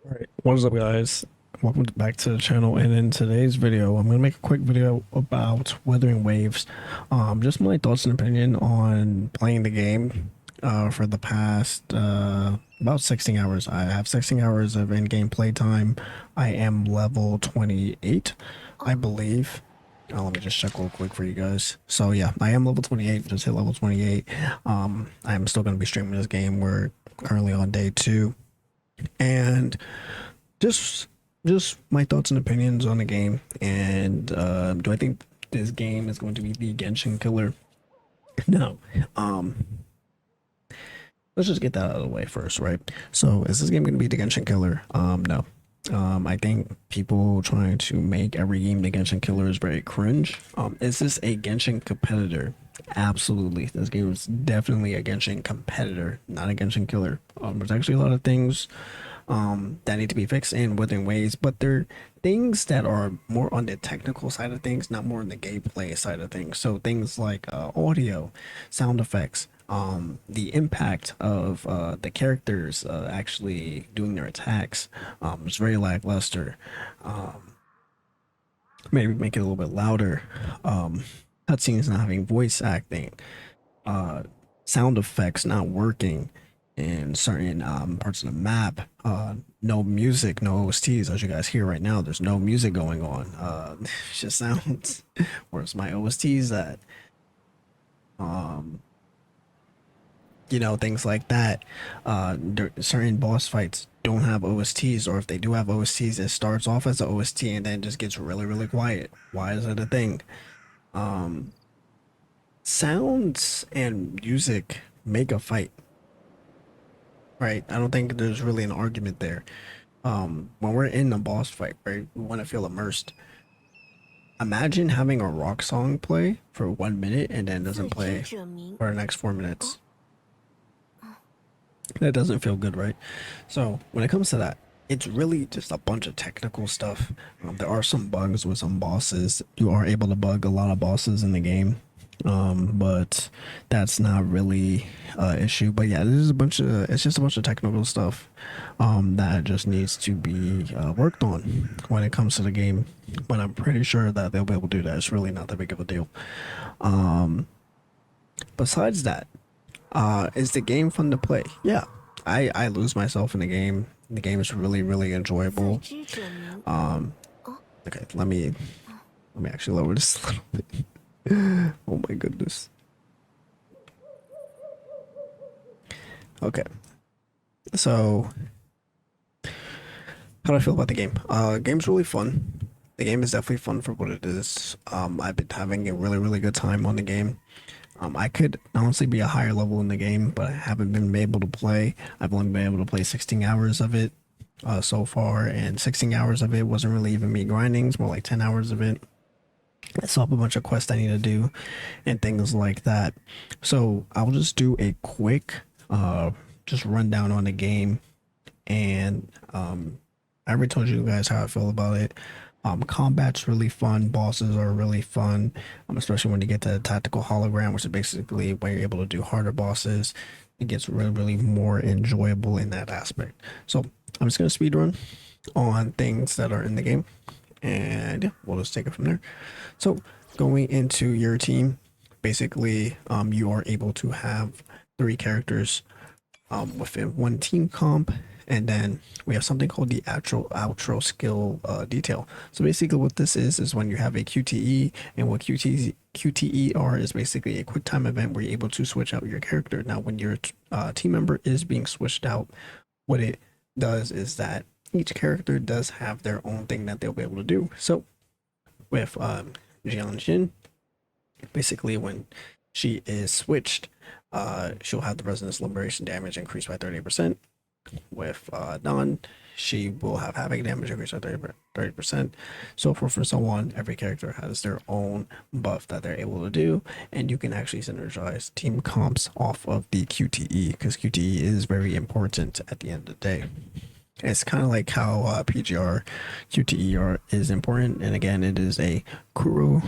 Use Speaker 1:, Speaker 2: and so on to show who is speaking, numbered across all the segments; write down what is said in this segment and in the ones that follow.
Speaker 1: Alright, what is up guys? Welcome back to the channel, and in today's video I'm going to make a quick video about Wuthering Waves. Just my thoughts and opinion on playing the game for the past about 16 hours. I have 16 hours of in-game playtime. I am level 28, I believe. Let me just check real quick for you guys. So yeah, I am level 28, just hit level 28. I'm still going to be streaming this game. We're currently on day 2. And just my thoughts and opinions on the game, and do I think this game is going to be the Genshin killer? No. Let's just get that out of the way first, right? So is this game going to be the Genshin killer? No. I think people trying to make every game the Genshin killer is very cringe. Is this a Genshin competitor? Absolutely. This game is definitely a Genshin competitor, not a Genshin killer. There's actually a lot of things that need to be fixed in Wuthering Waves, but they're things that are more on the technical side of things, not more on the gameplay side of things. So things like audio, sound effects, the impact of the characters actually doing their attacks is very lackluster. Maybe make it a little bit louder. Cutscenes not having voice acting, sound effects not working in certain parts of the map. No music, no OSTs, as you guys hear right now. There's no music going on. It just sounds. Where's my OSTs at? Things like that. Certain boss fights don't have OSTs, or if they do have OSTs, it starts off as an OST and then just gets really, really quiet. Why is that a thing? Sounds and music make a fight, right? I don't think there's really an argument there. When we're in a boss fight, right, we want to feel immersed. Imagine having a rock song play for 1 minute and then doesn't play for the next 4 minutes. That doesn't feel good, right? So when it comes to that, it's really just a bunch of technical stuff. There are some bugs with some bosses. You are able to bug a lot of bosses in the game, but that's not really an issue. But yeah, it's just a bunch of technical stuff that just needs to be worked on when it comes to the game. But I'm pretty sure that they'll be able to do that. It's really not that big of a deal. Besides that, is the game fun to play? Yeah, I lose myself in the game. The game is really, really enjoyable. Okay, let me actually lower this a little bit. Oh my goodness. Okay, so how do I feel about the game? Game's really fun. The game is definitely fun for what it is. I've been having a really, really good time on the game. I could honestly be a higher level in the game, but I haven't been able to play. I've only been able to play 16 hours of it so far, and 16 hours of it wasn't really even me grinding. It's more like 10 hours of it. I still have a bunch of quests I need to do and things like that. So I'll just do a quick just rundown on the game, and I already told you guys how I feel about it. Combat's really fun. Bosses are really fun, especially when you get to the tactical hologram, which is basically where you're able to do harder bosses. It gets really, really more enjoyable in that aspect. So I'm just gonna speed run on things that are in the game, and yeah, we'll just take it from there. So going into your team, basically, you are able to have 3 characters within one team comp, and then we have something called the outro skill detail. So basically what this is when you have a QTE, and what QTE are is basically a quick time event where you're able to switch out your character. Now when your team member is being switched out, what it does is that each character does have their own thing that they'll be able to do. So with Jianjin, basically when she is switched, she'll have the resonance liberation damage increased by 30%. With Dawn, she will have havoc damage increased by 30%, so forth and so on. Every character has their own buff that they're able to do, and you can actually synergize team comps off of the QTE, because QTE is very important at the end of the day. It's kind of like how PGR QTE is important, and again, it is a Kuro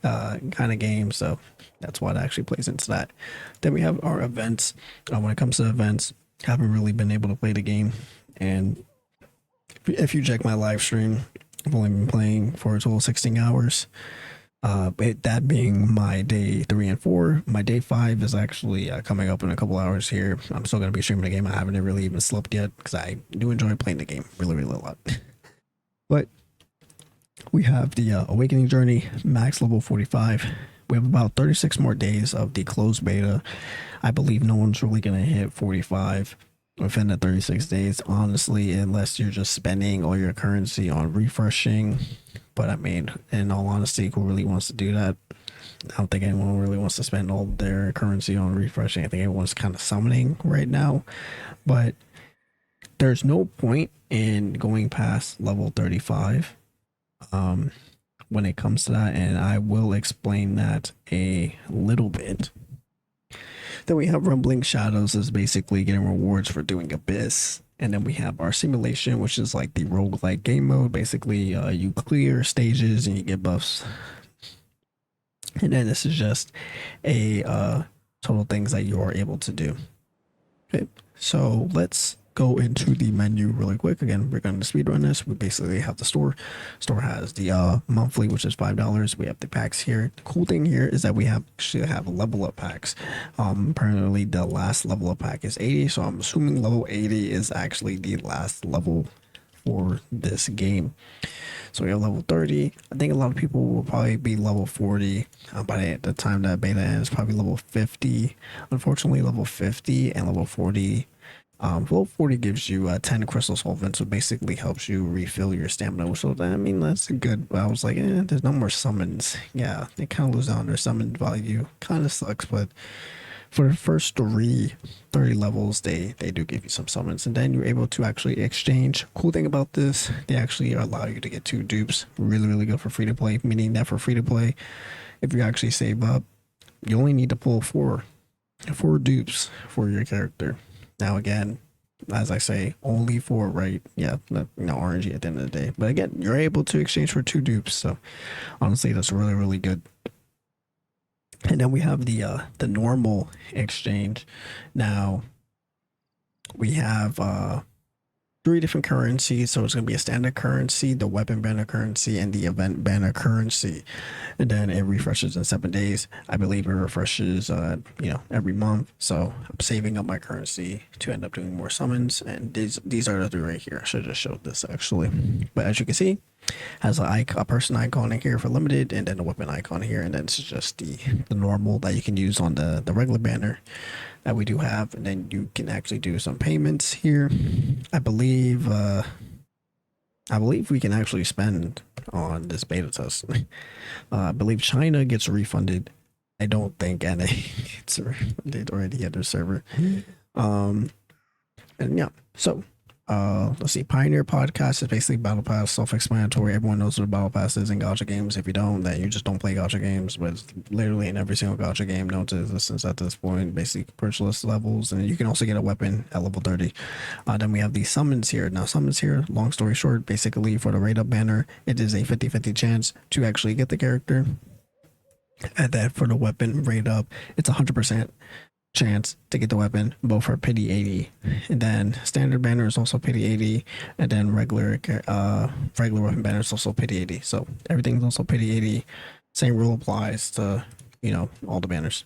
Speaker 1: kind of game, so that's what actually plays into that. Then we have our events. When it comes to events, haven't really been able to play the game, and if you check my live stream, I've only been playing for a total of 16 hours. That being my day 3 and 4. My day 5 is actually coming up in a couple hours here. I'm still gonna be streaming the game. I haven't really even slept yet because I do enjoy playing the game really, really a lot. But we have the Awakening Journey, max level 45. We have about 36 more days of the closed beta. I believe no one's really gonna hit 45 within the 36 days, honestly, unless you're just spending all your currency on refreshing. But I mean, in all honesty, who really wants to do that? I don't think anyone really wants to spend all their currency on refreshing. I think everyone's kind of summoning right now. But there's no point in going past level 35 when it comes to that. And I will explain that a little bit. Then we have Rumbling Shadows is basically getting rewards for doing Abyss. And then we have our simulation, which is like the roguelike game mode. Basically, you clear stages and you get buffs. And then this is just a total things that you are able to do. Okay, so let's go into the menu really quick. Again, we're going to speedrun this. We basically have the store. Store has the monthly, which is $5. We have the packs here. The cool thing here is that we actually have level up packs. Apparently the last level up pack is 80, so I'm assuming level 80 is actually the last level for this game. So we have level 30. I think a lot of people will probably be level 40 by the time that beta ends, probably level 50. Unfortunately, level 50 and level 40. Level 40 gives you 10 crystal solvents, so basically helps you refill your stamina. So I mean, that's good. But I was like, there's no more summons. Yeah, they kind of lose out on their summon value. Kind of sucks, but for the first 30 levels, they do give you some summons, and then you're able to actually exchange. Cool thing about this, they actually allow you to get 2 dupes. Really, really good for free to play. Meaning that for free to play, if you actually save up, you only need to pull four dupes for your character. Now again, as I say, only 4, right? Yeah, RNG at the end of the day. But again, you're able to exchange for 2 dupes. So honestly, that's really, really good. And then we have the normal exchange. Now we have 3 different currencies. So it's going to be a standard currency, the weapon banner currency, and the event banner currency. And then it refreshes in 7 days. I believe it refreshes every month. So I'm saving up my currency to end up doing more summons. And these are the 3 right here. I should have just showed this actually. But as you can see, has a person icon in here for limited, and then a weapon icon here, and then it's just the normal that you can use on the regular banner that we do have. And then you can actually do some payments here. I believe we can actually spend on this beta test. I believe China gets refunded. I don't think NA gets refunded or any other server. And yeah, so let's see. Pioneer Podcast is basically Battle Pass, self-explanatory. Everyone knows what a Battle Pass is in gacha games. If you don't, then you just don't play gacha games. But it's literally in every single gacha game known to existence at this point. Basically, purchase levels, and you can also get a weapon at level 30. Then we have the summons here. Now, summons here, long story short, basically for the rate up banner, it is a 50-50 chance to actually get the character. And then for the weapon rate up, it's 100% chance to get the weapon, both for pity 80, and then standard banner is also pity 80, and then regular weapon banner is also pity 80. So everything's also pity 80. Same rule applies to all the banners.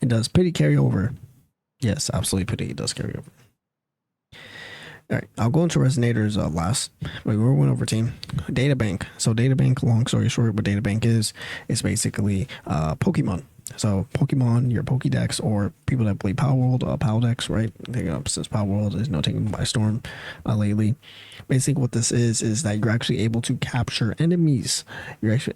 Speaker 1: It does pity carry over? Yes, absolutely, pity does carry over. All right, I'll go into Resonators last. We're going over team Databank. So Databank, long story short, what Databank is basically Pokemon. So Pokemon, your Pokédex, or people that play Power World, Paldex, right? Since Power World is taken by storm lately. Basically, what this is that you're actually able to capture enemies. You're actually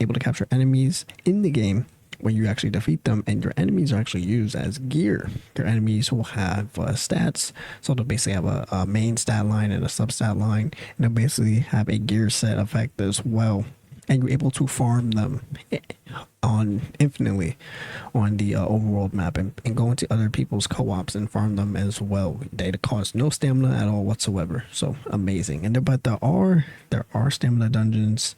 Speaker 1: able to capture enemies in the game when you actually defeat them, and your enemies are actually used as gear. Your enemies will have stats, so they'll basically have a main stat line and a sub stat line, and they'll basically have a gear set effect as well. And you're able to farm them on infinitely on the overworld map, and go into other people's co-ops and farm them as well. They cost no stamina at all whatsoever, so amazing. And there are stamina dungeons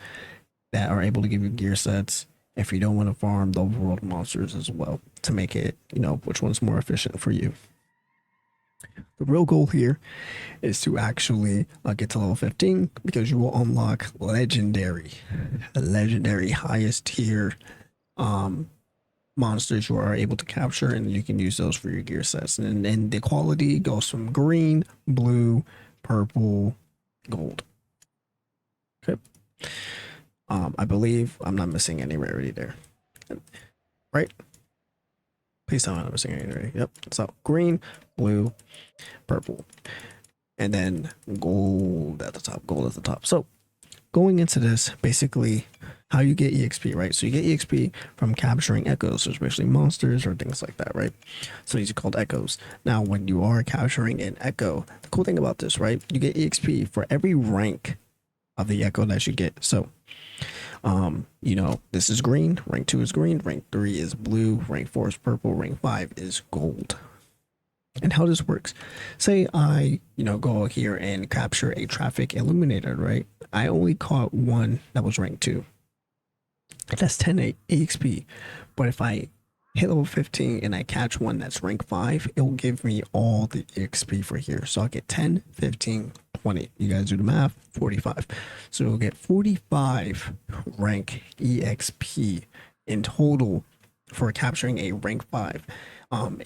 Speaker 1: that are able to give you gear sets if you don't want to farm the overworld monsters as well, to make it which one's more efficient for you. The real goal here is to actually get to level 15 because you will unlock legendary highest tier um, monsters you are able to capture, and you can use those for your gear sets. And then the quality goes from green, blue, purple, gold. Okay. I believe I'm not missing any rarity there, right? Please tell me I'm not missing any rarity. Yep. So green, blue, purple, and then gold at the top. Gold at the top. So going into this, basically how you get EXP, right? So you get EXP from capturing echoes, especially monsters or things like that, right? So these are called echoes. Now, when you are capturing an echo, the cool thing about this, right? You get EXP for every rank of the echo that you get. So, you know, this is green, rank 2 is green, rank 3 is blue, rank 4 is purple, rank 5 is gold. And how this works, say I, you know, go here and capture a traffic illuminator, right? I only caught one that was rank 2. That's 10 EXP. But if I hit level 15 and I catch one that's rank 5, it will give me all the EXP for here. So I'll get 10, 15, 20. You guys do the math, 45. So you'll get 45 rank EXP in total for capturing a rank 5.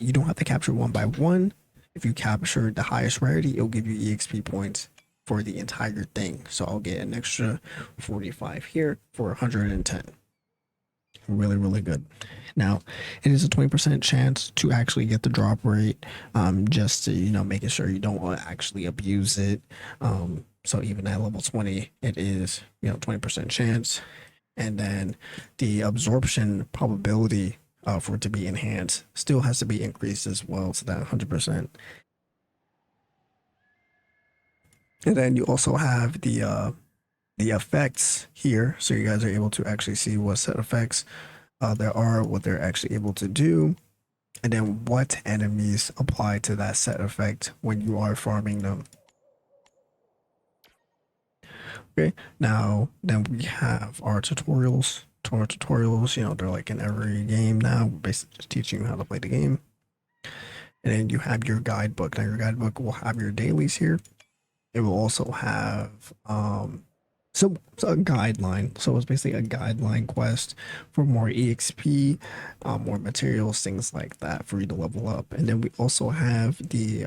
Speaker 1: You don't have to capture one by one. If you capture the highest rarity, it'll give you EXP points for the entire thing. So I'll get an extra 45 here for 110. Really, really good. Now, it is a 20% chance to actually get the drop rate, just to, you know, making sure you don't actually abuse it. So even at level 20, it is, you know, 20% chance. And then the absorption probability for it to be enhanced still has to be increased as well to that 100%. And then you also have the effects here, so you guys are able to actually see what set effects there are, what they're actually able to do, and then what enemies apply to that set effect when you are farming them. Okay, now then we have our tutorials. Our tutorials, you know, they're like in every game now, basically just teaching you how to play the game. And then you have your guidebook. Now your guidebook will have your dailies here. It will also have so it's a guideline. So it's basically a guideline quest for more EXP, more materials, things like that for you to level up. And then we also have the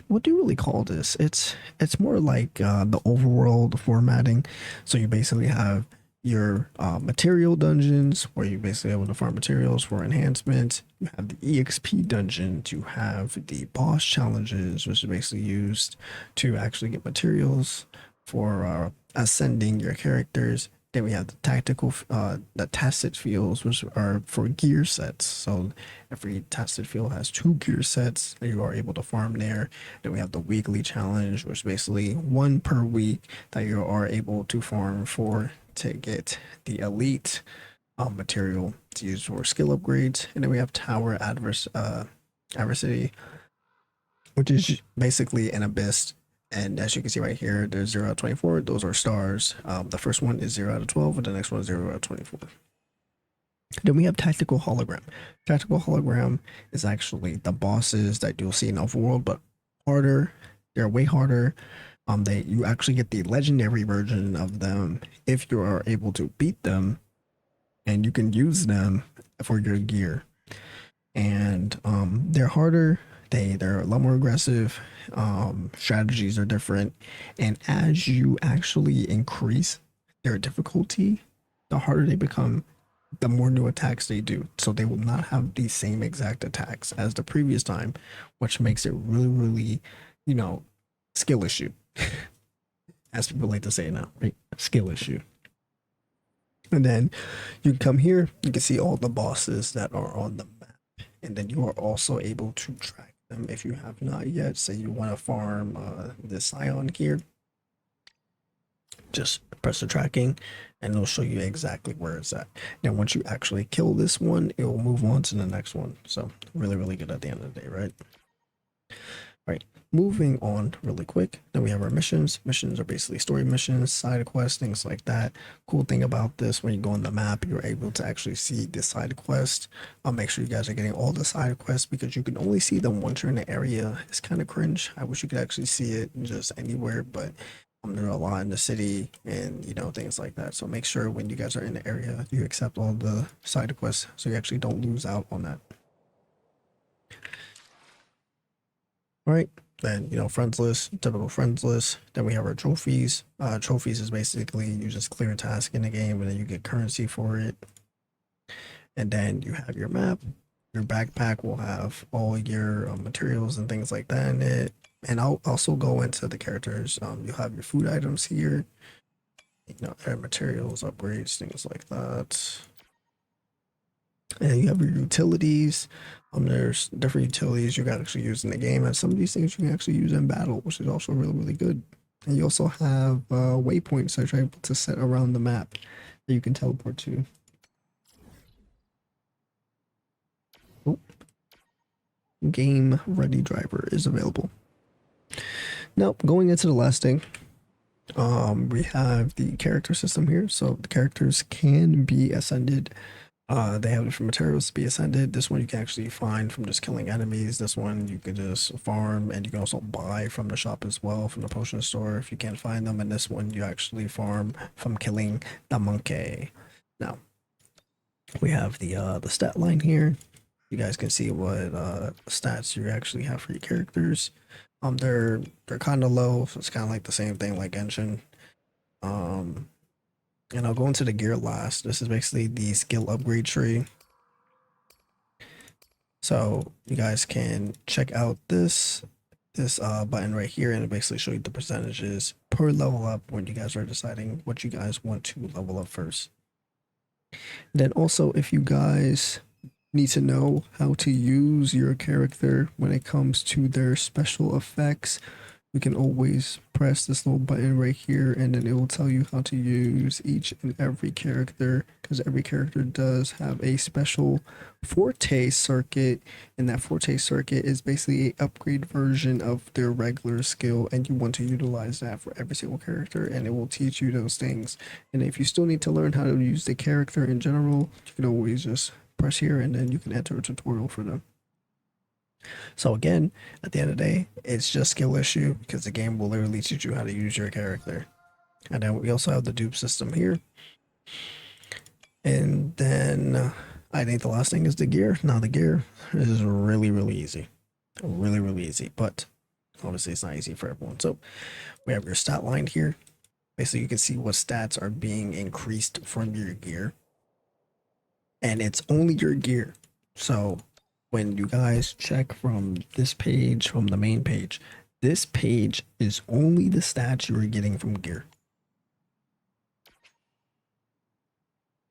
Speaker 1: what do you really call this? It's more like the overworld formatting. So you basically have your material dungeons where you basically able to farm materials for enhancements. You have the EXP dungeon to have the boss challenges, which is basically used to actually get materials for ascending your characters. Then we have the tacit fields, which are for gear sets. So every tacit field has 2 gear sets that you are able to farm there. Then we have the weekly challenge, which is basically one per week that you are able to farm for to get the elite material to use for skill upgrades. And then we have tower adversity, which is basically an abyss. And as you can see right here, there's 0 out of 24. Those are stars. The first one is 0 out of 12, and the next one is 0 out of 24. Then we have tactical hologram. Tactical hologram is actually the bosses that you'll see in Overworld, but harder. They're way harder. You actually get the legendary version of them if you are able to beat them, and you can use them for your gear. And they're harder. They're a lot more aggressive. Strategies are different, and as you actually increase their difficulty, the harder they become, the more new attacks they do. So they will not have the same exact attacks as the previous time, which makes it really, really, you know, skill issue. As people like to say now, right? Skill issue. And then you can come here, you can see all the bosses that are on the map. And then you are also able to track them if you have not yet. Say you want to farm the Scion here. Just press the tracking and it'll show you exactly where it's at. Now, once you actually kill this one, it will move on to the next one. So really, really good at the end of the day, right? Right, moving on really quick. Then we have our missions. Missions are basically story missions, side quests, things like that. Cool thing about this, when you go on the map, you're able to actually see the side quest. I'll make sure you guys are getting all the side quests because you can only see them once you're in the area. It's kind of cringe. I wish you could actually see it just anywhere, but there are a lot in the city and things like that. So make sure when you guys are in the area, you accept all the side quests so you actually don't lose out on that. All right, then friends list, typical friends list. Then we have our trophies. Trophies is basically you just clear a task in the game and then you get currency for it. And then you have your map. Your backpack will have all your materials and things like that in it. And I'll also go into the characters. You'll have your food items here. Add materials, upgrades, things like that. And you have your utilities. There's different utilities you can actually use in the game, and some of these things you can actually use in battle, which is also really, really good. And you also have waypoints that you're able to set around the map that you can teleport to. Oh, game ready driver is available. Now, going into the last thing, we have the character system here. So the characters can be ascended. They have different materials to be ascended. This one you can actually find from just killing enemies. This one you can just farm, and you can also buy from the shop as well, from the potion store if you can't find them. And this one you actually farm from killing the monkey. Now we have the stat line here. You guys can see what stats you actually have for your characters. They're kind of low, so it's kind of like the same thing like Genshin. Um, and I'll go into the gear last. This is basically the skill upgrade tree. So you guys can check out this button right here, and it basically show you the percentages per level up when you guys are deciding what you guys want to level up first. Then also, if you guys need to know how to use your character when it comes to their special effects, you can always press this little button right here, and then it will tell you how to use each and every character, because every character does have a special forte circuit, and that forte circuit is basically an upgrade version of their regular skill, and you want to utilize that for every single character, and it will teach you those things. And if you still need to learn how to use the character in general, you can always just press here and then you can enter a tutorial for them. So again, at the end of the day, it's just skill issue because the game will literally teach you how to use your character. And then we also have the dupe system here. And then I think the last thing is the gear. Now the gear is really, really easy. Really, really easy. But obviously it's not easy for everyone. So we have your stat line here. Basically you can see what stats are being increased from your gear. And it's only your gear. So when you guys check from this page, from the main page, this page is only the stats you're getting from gear.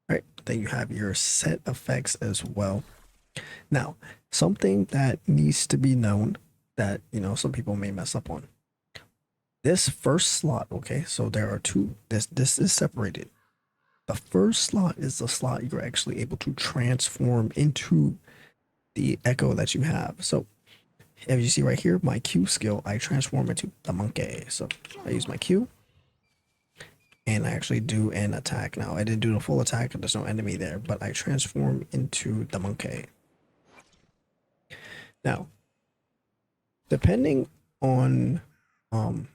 Speaker 1: All right, then you have your set effects as well. Now, something that needs to be known that, some people may mess up on. This first slot, okay, so there are two, this is separated. The first slot is the slot you're actually able to transform into the echo that you have. So if you see right here, my Q skill, I transform into the monkey. So I use my Q and I actually do an attack. Now I didn't do the full attack because there's no enemy there, but I transform into the monkey. Now, depending on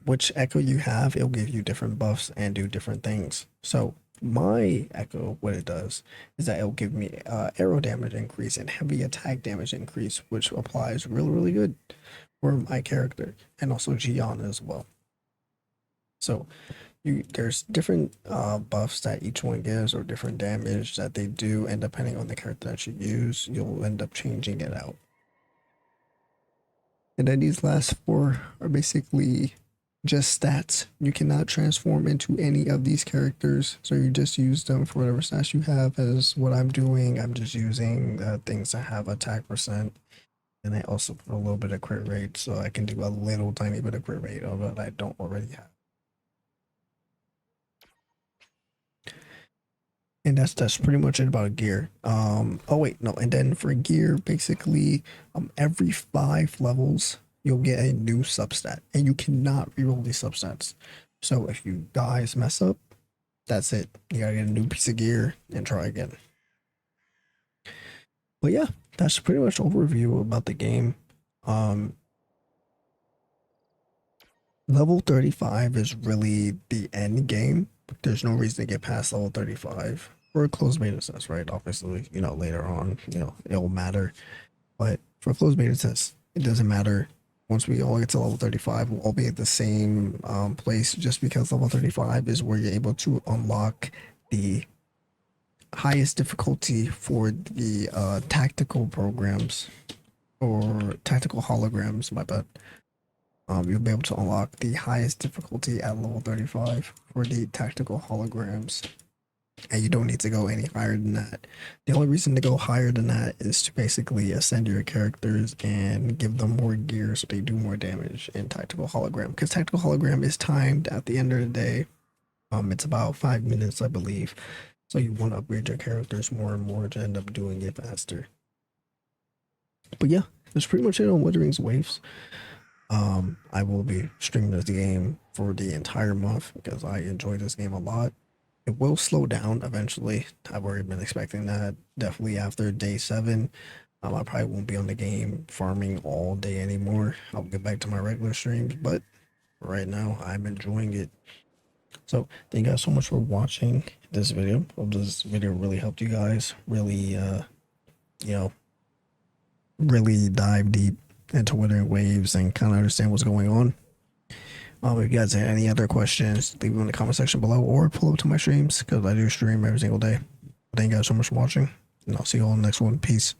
Speaker 1: which echo you have, it'll give you different buffs and do different things. So my echo, what it does is that it'll give me arrow damage increase and heavy attack damage increase, which applies really, really good for my character, and also Gianna as well. So there's different buffs that each one gives, or different damage that they do, and depending on the character that you use, you'll end up changing it out. And then these last four are basically just stats. You cannot transform into any of these characters, so you just use them for whatever stats you have. As what I'm doing, I'm just using things that have attack percent, and I also put a little bit of crit rate, so I can do a little tiny bit of crit rate of it I don't already have. And that's pretty much it about gear. Oh wait, no, and then for gear, basically, every 5 levels you'll get a new substat, and you cannot reroll these substats. So if you guys mess up, that's it. You gotta get a new piece of gear and try again. But yeah, that's pretty much overview about the game. Um, Level 35 is really the end game. There's no reason to get past level 35 for a closed beta test, right? Obviously, later on, it'll matter. But for a closed beta test, it doesn't matter. Once we all get to level 35, we'll all be at the same place, just because level 35 is where you're able to unlock the highest difficulty for the tactical programs, or tactical holograms, my bad. You'll be able to unlock the highest difficulty at level 35 for the tactical holograms, and you don't need to go any higher than that. The only reason to go higher than that is to basically ascend your characters and give them more gear so they do more damage in tactical hologram, because tactical hologram is timed at the end of the day. It's about 5 minutes, I believe, so you want to upgrade your characters more and more to end up doing it faster. But yeah, that's pretty much it on Wuthering Waves. I will be streaming this game for the entire month because I enjoy this game a lot. It will slow down eventually. I've already been expecting that. Definitely after day 7, I probably won't be on the game farming all day anymore. I'll get back to my regular streams, but right now I'm enjoying it. So thank you guys so much for watching this video. Hope this video really helped you guys really dive deep into Wuthering Waves and kind of understand what's going on. If you guys have any other questions, leave them in the comment section below, or pull up to my streams because I do stream every single day. Thank you guys so much for watching, and I'll see you all in the next one. Peace.